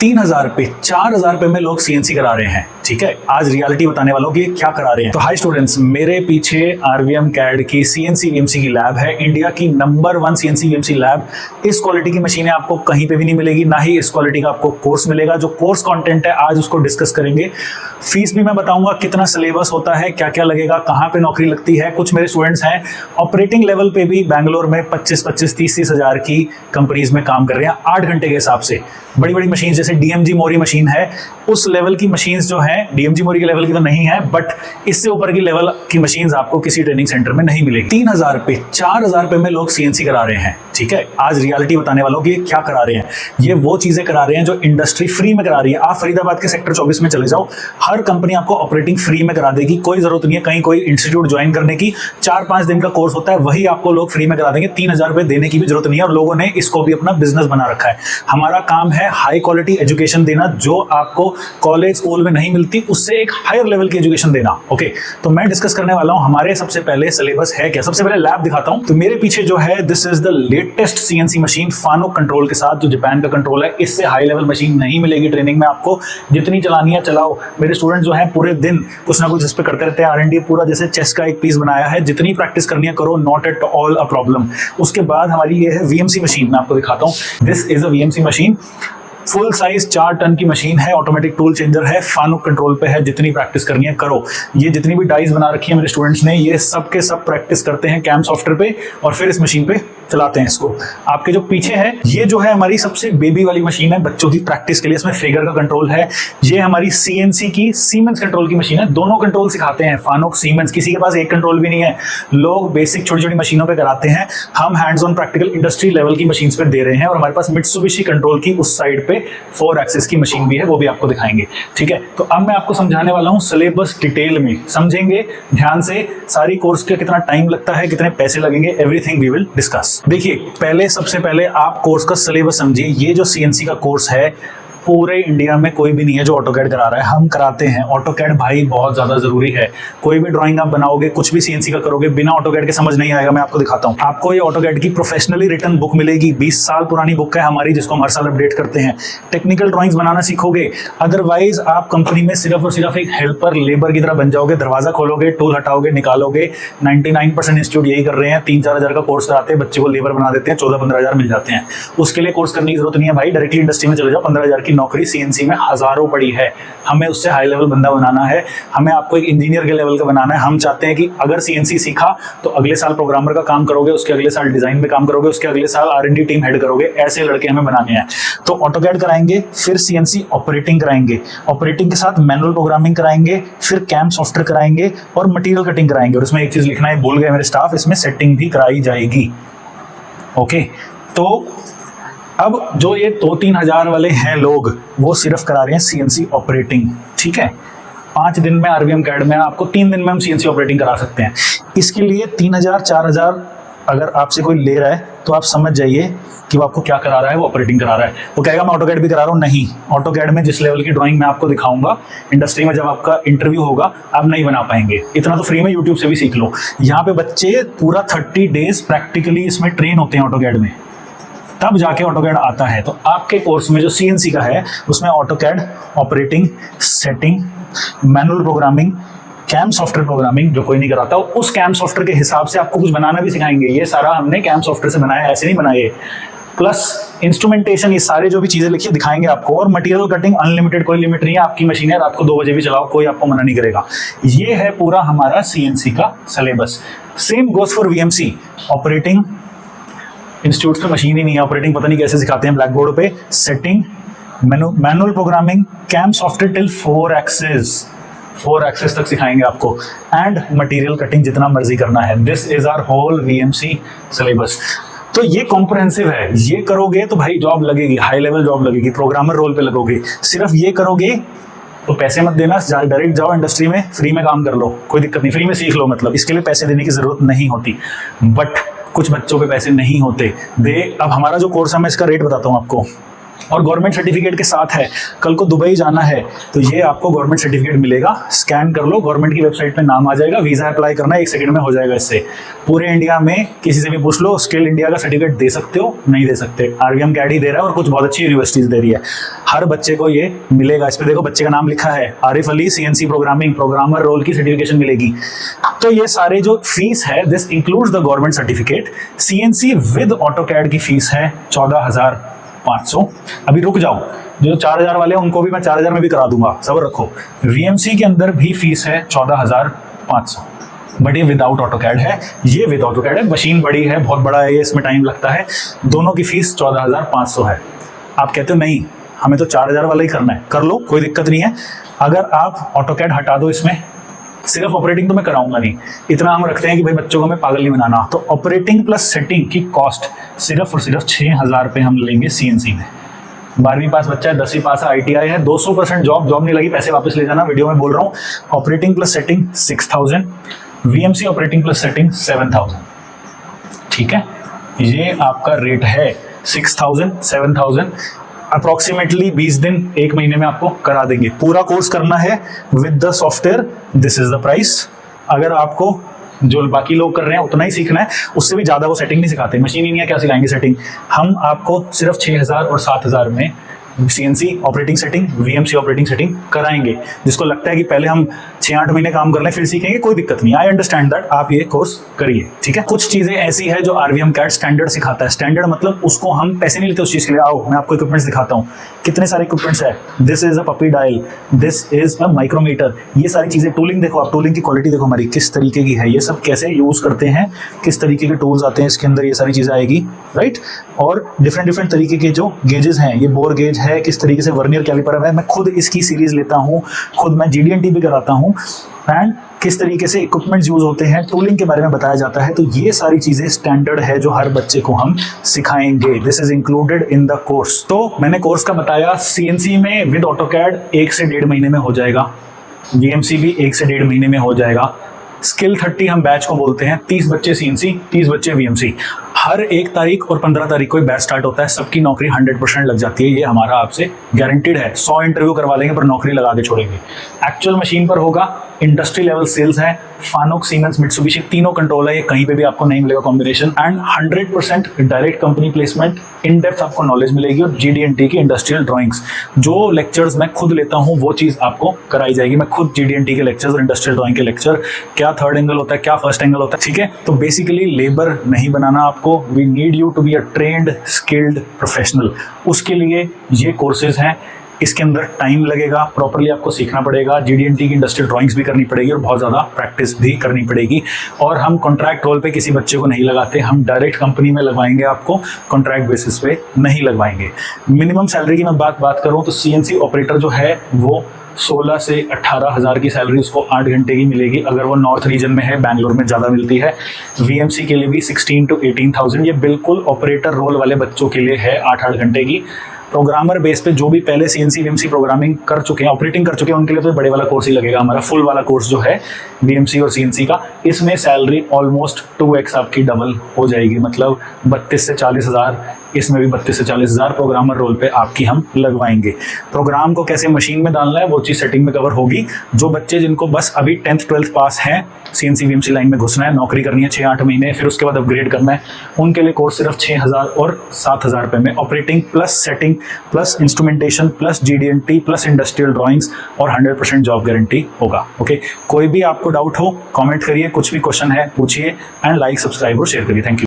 3,000 पे 4,000 पे में लोग सीएनसी करा रहे हैं। ठीक है, आज रियलिटी बताने वालों की क्या करा रहे हैं। तो हाय स्टूडेंट्स, मेरे पीछे आरवीएम कैड की सीएनसी वीएमसी की लैब है, इंडिया की नंबर 1 सीएनसी वीएमसी लैब। इस क्वालिटी की मशीनें आपको कहीं पे भी नहीं मिलेगी, ना ही इस क्वालिटी का आपको कोर्स मिलेगा। जो कोर्स कंटेंट है आज उसको डिस्कस करेंगे। फीस भी मैं बताऊंगा, कितना सिलेबस होता है, क्या क्या लगेगा, कहाँ पे नौकरी लगती है। कुछ मेरे स्टूडेंट्स हैं ऑपरेटिंग लेवल पे भी बैंगलोर में 25-25, 30-30 हज़ार की कंपनीज में काम कर रहे हैं 8 घंटे के हिसाब से। बड़ी बड़ी मशीन जैसे डीएमजी मोरी मशीन है, उस लेवल की मशीन्स जो है, डीएमजी मोरी के लेवल की तो नहीं है, बट इससे ऊपर की लेवल की मशीन्स आपको किसी ट्रेनिंग सेंटर में नहीं मिलेगी। 3,000 पे 4,000 पे में लोग सीएनसी करा रहे हैं। ठीक है, आज रियलिटी बताने वालों की क्या करा रहे हैं। ये वो चीजें करा रहे हैं जो इंडस्ट्री फ्री में करा रही है। आप फरीदाबाद के सेक्टर 24 में चले जाओ, हर कंपनी आपको ऑपरेटिंग फ्री में करा देगी। कोई जरूरत नहीं है कहीं कोई इंस्टीट्यूट ज्वाइन करने की। 4-5 दिन का कोर्स होता है, वही आपको लोग फ्री में करा देंगे। 3,000 रुपए देने की भी जरूरत नहीं है, और लोगों ने इसको भी अपना बिजनेस बना रखा है। हमारा काम है हाई क्वालिटी एजुकेशन देना, जो आपको कॉलेज स्कूल में नहीं मिलती, उससे एक हायर लेवल की एजुकेशन देना। ओके, तो मैं डिस्कस करने वाला हूं हमारे सबसे पहले सिलेबस है क्या। सबसे पहले लैब दिखाता हूं। तो मेरे पीछे जो है, this is the latest CNC machine फानुक control के साथ, जो जापान का कंट्रोल है। इससे हाई लेवल मशीन नहीं मिलेगी ट्रेनिंग में आपको। जितनी चलानी है चलाओ। मेरे स्टूडेंट जो है पूरे दिन कुछ ना कुछ इस पे करते रहते हैं। R&D पूरा जैसे चेस का एक पीस बनाया है, जितनी प्रैक्टिस करनी है करो, not at all a problem. उसके बाद हमारी ये है वीएमसी मशीन। मैं आपको दिखाता हूँ, this is a VMC machine. Full size 4 ton की मशीन है, ऑटोमेटिक टूल चेंजर है, फानुक कंट्रोल पे है। जितनी प्रैक्टिस करनी है करो। ये जितनी भी डाइज बना रखी है मेरे स्टूडेंट्स ने, ये सब के सब प्रैक्टिस करते हैं कैम सॉफ्टवेयर पे, और फिर इस मशीन पे चलाते हैं इसको। आपके जो पीछे है, ये जो है हमारी सबसे बेबी वाली मशीन है बच्चों की प्रैक्टिस के लिए। इसमें फिगर का कंट्रोल है। ये हमारी सीएनसी की सीमेंस कंट्रोल की मशीन है। दोनों कंट्रोल सिखाते हैं, फानुक सीमेंस। किसी के पास एक कंट्रोल भी नहीं है, लोग बेसिक छोटी छोटी मशीनों पे कराते हैं। हम hands on practical industry level की मशीन पे दे रहे हैं। और हमारे पास मित्सुबिशी कंट्रोल की उस साइड पे 4 एक्सिस की मशीन भी है, वो भी आपको दिखाएंगे। ठीक है, तो अब मैं आपको समझाने वाला हूँ सिलेबस डिटेल में। समझेंगे ध्यान से, सारी कोर्स का कितना टाइम लगता है, कितने पैसे लगेंगे, एवरीथिंग वी विल डिस्कस। देखिए, सबसे पहले आप कोर्स का सिलेबस समझिए। ये जो सीएनसी का कोर्स है, पूरे इंडिया में कोई भी नहीं है जो ऑटोकैड करा रहा है। हम कराते हैं। ऑटोकैड भाई बहुत ज्यादा जरूरी है। कोई भी ड्राइंग आप बनाओगे, कुछ भी सीएनसी का करोगे, बिना ऑटोकैड के समझ नहीं आएगा। मैं आपको दिखाता हूँ। आपको ये ऑटोकैड की प्रोफेशनली रिटन बुक मिलेगी। 20 साल पुरानी बुक है हमारी, जिसको हम हर साल अपडेट करते हैं। टेक्निकल ड्राइंग्स बनाना सीखोगे। अदरवाइज आप कंपनी में सिर्फ और सिर्फ एक हेल्पर, लेबर की तरह बन जाओगे। दरवाजा खोलोगे, टूल हटाओगे, निकालोगे। 99% इंस्टीट्यूट यही कर रहे हैं। 3-4 हज़ार का कोर्स कराते हैं, बच्चे को लेबर बना देते हैं, 14-15 हज़ार मिल जाते हैं। उसके लिए कोर्स करने की जरूरत नहीं है भाई, डायरेक्टली इंडस्ट्री में चले जाओ। 15 हज़ार की नौकरी सीएनसी में हजारों पड़ी है। हमें उससे हाई लेवल बंदा बनाना है। हमें आपको एक इंजीनियर के लेवल का बनाना है। हम चाहते हैं कि अगर सीएनसी सीखा तो अगले साल प्रोग्रामर का काम करोगे, उसके अगले साल डिजाइन में काम करोगे, उसके अगले साल R&D टीम हेड करोगे। ऐसे लड़के हमें बनाने हैं। तो ऑटोकैड कराएंगे, फिर सीएनसी ऑपरेटिंग कराएंगे, ऑपरेटिंग के साथ मैनुअल प्रोग्रामिंग कराएंगे, फिर कैम सॉफ्टवेयर कराएंगे और मटेरियल कटिंग कराएंगे। और इसमें एक चीज लिखना है, भूल गए मेरे स्टाफ, इसमें सेटिंग भी कराई जाएगी। ओके, तो अब जो ये 2-3 हज़ार वाले हैं लोग, वो सिर्फ करा रहे हैं सीएनसी ऑपरेटिंग। ठीक है, 5 दिन में आरवीएम कैड में आपको 3 दिन में हम सीएनसी ऑपरेटिंग करा सकते हैं। इसके लिए 3,000 4,000 अगर आपसे कोई ले रहा है तो आप समझ जाइए कि वो आपको क्या करा रहा है, वो ऑपरेटिंग करा रहा है। वो कहेगा मैं ऑटोकैड भी करा रहा हूँ। नहीं, ऑटोकैड में जिस लेवल की ड्राइंग मैं आपको दिखाऊंगा, इंडस्ट्री में जब आपका इंटरव्यू होगा आप नहीं बना पाएंगे। इतना तो फ्री में यूट्यूब से भी सीख लो। यहाँ पे बच्चे पूरा 30 डेज प्रैक्टिकली इसमें ट्रेन होते हैं ऑटोकैड में, तब जाके ऑटोकैड आता है। तो आपके कोर्स में जो सीएनसी का है, उसमें AutoCAD, operating, setting, manual programming, CAM software programming जो कोई नहीं कराता, उस कैम सॉफ्टवेयर के हिसाब से आपको कुछ बनाना भी सिखाएंगे। ये सारा हमने कैम सॉफ्टवेयर से बनाया है, ऐसे नहीं बनाए। प्लस इंस्ट्रूमेंटेशन, ये सारे जो भी चीजें लिखी दिखाएंगे आपको। और मटेरियल कटिंग अनलिमिटेड, कोई लिमिट नहीं है। आपकी मशीन है, रात को 2 बजे भी चलाओ, कोई आपको मना नहीं करेगा। ये है पूरा हमारा सीएनसी का syllabus. Same goes for VMC. Operating, institutes पे मशीन ही नहीं है, ऑपरेटिंग पता नहीं कैसे सिखाते हैं ब्लैक बोर्ड पे। Setting, manual programming, CAM software till 4 axis तक सिखाएंगे आपको। एंड मटेरियल कटिंग जितना मर्जी करना है। This is our whole VMC syllabus. तो ये कॉम्प्रहेंसिव है। ये करोगे तो भाई जॉब लगेगी, हाई लेवल जॉब लगेगी, प्रोग्रामर रोल पे लगोगे। सिर्फ ये करोगे तो पैसे मत देना, डायरेक्ट जाओ इंडस्ट्री में, फ्री में काम कर लो, कोई दिक्कत नहीं। फ्री में सीख लो, मतलब इसके लिए पैसे देने की जरूरत नहीं होती। बट कुछ बच्चों पे पैसे नहीं होते। अब हमारा जो कोर्स है, मैं इसका रेट बताता हूँ आपको। और गवर्नमेंट सर्टिफिकेट के साथ है। कल को दुबई जाना है तो ये आपको गवर्नमेंट सर्टिफिकेट मिलेगा, स्कैन कर लो, गवर्नमेंट की वेबसाइट पे नाम आ जाएगा, वीज़ा अप्लाई करना है 1 सेकंड में हो जाएगा। इससे पूरे इंडिया में किसी से भी पूछ लो, स्किल इंडिया का सर्टिफिकेट दे सकते हो, नहीं दे सकते, आरवीएम कैड ही दे रहा है और कुछ बहुत अच्छी यूनिवर्सिटीज दे रही है। हर बच्चे को ये मिलेगा। इस पर देखो बच्चे का नाम लिखा है Arif Ali, CNC programming, programmer role की सर्टिफिकेशन मिलेगी। तो ये सारे जो फीस है, this includes the government certificate. CNC with AutoCAD की फीस है 14,500। अभी रुक जाओ, जो 4,000 वाले हैं उनको भी मैं 4,000 में भी करा दूंगा, सब्र रखो। VMC के अंदर भी फीस है 14,500, बट ये विदाउट ऑटोकैड है, ये विद ऑटोकैड है। मशीन बड़ी है, बहुत बड़ा है ये, इसमें टाइम लगता है। दोनों की फीस 14,500 है। आप कहते हो नहीं हमें तो 4,000 वाला ही करना है, कर लो, कोई दिक्कत नहीं है। अगर आप ऑटोकैड हटा दो, इसमें सिर्फ ऑपरेटिंग तो मैं कराऊंगा नहीं, इतना हम रखते हैं कि भाई बच्चों को हमें पागल नहीं बनाना। तो ऑपरेटिंग प्लस सेटिंग की कॉस्ट सिर्फ और सिर्फ 6,000 रुपये हम लेंगे CNC में। 12वीं पास बच्चा है, 10वीं पास है, ITI है, 200% जॉब नहीं लगी, पैसे वापस ले जाना, वीडियो में बोल रहा हूँ। Operating plus setting 6,000, VMC operating plus setting 7,000। ठीक है, ये आपका रेट है 6,000, 7,000। अप्रोक्सीमेटली 20 दिन 1 महीने में आपको करा देंगे। पूरा कोर्स करना है with the software, this is the price. अगर आपको जो बाकी लोग कर रहे हैं उतना ही सीखना है, उससे भी ज़्यादा वो सेटिंग नहीं सिखाते, मशीन ही नहीं है, क्या सिखाएंगे सेटिंग। हम आपको सिर्फ 6,000 और 7,000 में CNC operating setting, VMC operating setting कराएंगे। जिसको लगता है कि पहले हम 6-8 महीने काम कर लें फिर सीखेंगे, कोई दिक्कत नहीं, आई अंडरस्टैंड दैट, आप ये कोर्स करिए। ठीक है, कुछ चीज़ें ऐसी है जो आरवीएम कैड स्टैंडर्ड सिखाता है। स्टैंडर्ड मतलब उसको हम पैसे नहीं लेते उस चीज़ के लिए। आओ मैं आपको इक्विपमेंट्स दिखाता हूँ, कितने सारे इक्विपमेंट्स है। This is a puppy dial, this is a micrometer, ये सारी चीज़ें। टूलिंग देखो आप, टूलिंग की क्वालिटी देखो हमारी किस तरीके की है, ये सब कैसे यूज़ करते हैं, किस तरीके के टूल्स आते हैं इसके अंदर, ये सारी चीज़ें आएगी, राइट। और डिफरेंट तरीके के जो गेजेस हैं, ये बोर गेज है, किस तरीके से वर्नियर कैलिपर है, मैं खुद इसकी सीरीज लेता हूँ, खुद मैं GD&T भी कराता हूँ, एंड किस तरीके से इक्विपमेंट्स यूज होते हैं, टूलिंग के बारे में बताया जाता है। तो ये सारी चीजें स्टैंडर्ड है जो हर बच्चे को हम सिखाएंगे। This is included in the course. तो मैंने कोर्स का बताया, CNC में विद ऑटोकैड 1 से 1.5 महीने में हो जाएगा, VMC भी 1 से 1.5 महीने में हो जाएगा। स्किल 30 हम बैच को बोलते हैं, 30 बच्चे CNC, 30 बच्चे VMC। हर 1 तारीख और 15 तारीख को बैच स्टार्ट होता है, सबकी नौकरी 100% लग जाती है, ये हमारा आपसे गारंटीड है। 100 इंटरव्यू करवा देंगे पर नौकरी लगा के छोड़ेंगे। एक्चुअल मशीन पर होगा, इंडस्ट्री लेवल सेल्स है, फानुक, सीमेंस, मित्सुबिशी, तीनों कंट्रोल है, ये कहीं पे भी आपको नहीं मिलेगा combination. And 100% direct company placement, in depth आपको नॉलेज मिलेगी। और GD&T की इंडस्ट्रियल ड्राइंग्स, जो लेक्चर्स मैं खुद लेता हूँ वो चीज़ आपको कराई जाएगी। मैं खुद GD&T के लेक्चर्स और इंडस्ट्रियल ड्राइंग के लेक्चर, क्या थर्ड एंगल होता है, क्या फर्स्ट एंगल होता है, ठीक है। तो बेसिकली लेबर नहीं बनाना आपको, we need you to be a trained skilled professional. उसके लिए ये कोर्सेज हैं, इसके अंदर टाइम लगेगा, प्रॉपरली आपको सीखना पड़ेगा, GD&T की इंडस्ट्रियल ड्राइंग्स भी करनी पड़ेगी और बहुत ज़्यादा प्रैक्टिस भी करनी पड़ेगी। और हम कॉन्ट्रैक्ट रोल पे किसी बच्चे को नहीं लगाते, हम डायरेक्ट कंपनी में लगवाएंगे, आपको कॉन्ट्रैक्ट बेसिस पे नहीं लगवाएंगे। मिनिमम सैलरी की मैं बात करूँ तो CNC ऑपरेटर जो है वो 16 से 18,000 की सैलरी उसको 8 घंटे की मिलेगी, अगर वो नॉर्थ रीजन में है, बैंगलोर में ज़्यादा मिलती है। VMC के लिए भी 16 to 18,000, ये बिल्कुल ऑपरेटर रोल वाले बच्चों के लिए है, 8-8 घंटे की। प्रोग्रामर बेस पे जो भी पहले CNC VMC प्रोग्रामिंग कर चुके हैं, ऑपरेटिंग कर चुके हैं, उनके लिए तो बड़े वाला कोर्स ही लगेगा हमारा। फुल वाला कोर्स जो है VMC और CNC का, इसमें सैलरी ऑलमोस्ट 2x आपकी डबल हो जाएगी, मतलब 32 से 40,000, इसमें भी 32 से 40,000 प्रोग्रामर रोल पे आपकी हम लगवाएंगे। प्रोग्राम को कैसे मशीन में डालना है वो चीज़ सेटिंग में कवर होगी। जो बच्चे जिनको बस अभी 10th 12th पास हैं, CNC VMC लाइन में घुसना है, नौकरी करनी है 6-8 महीने, फिर उसके बाद अपग्रेड करना है, उनके लिए कोर्स सिर्फ 6,000 और 7,000 रुपये में operating plus setting plus instrumentation plus GD&T plus industrial drawings और 100% जॉब गारंटी होगा। ओके, कोई भी आपको डाउट हो कमेंट करिए, कुछ भी क्वेश्चन है पूछिए, एंड लाइक, सब्सक्राइब और शेयर करिए। Thank you.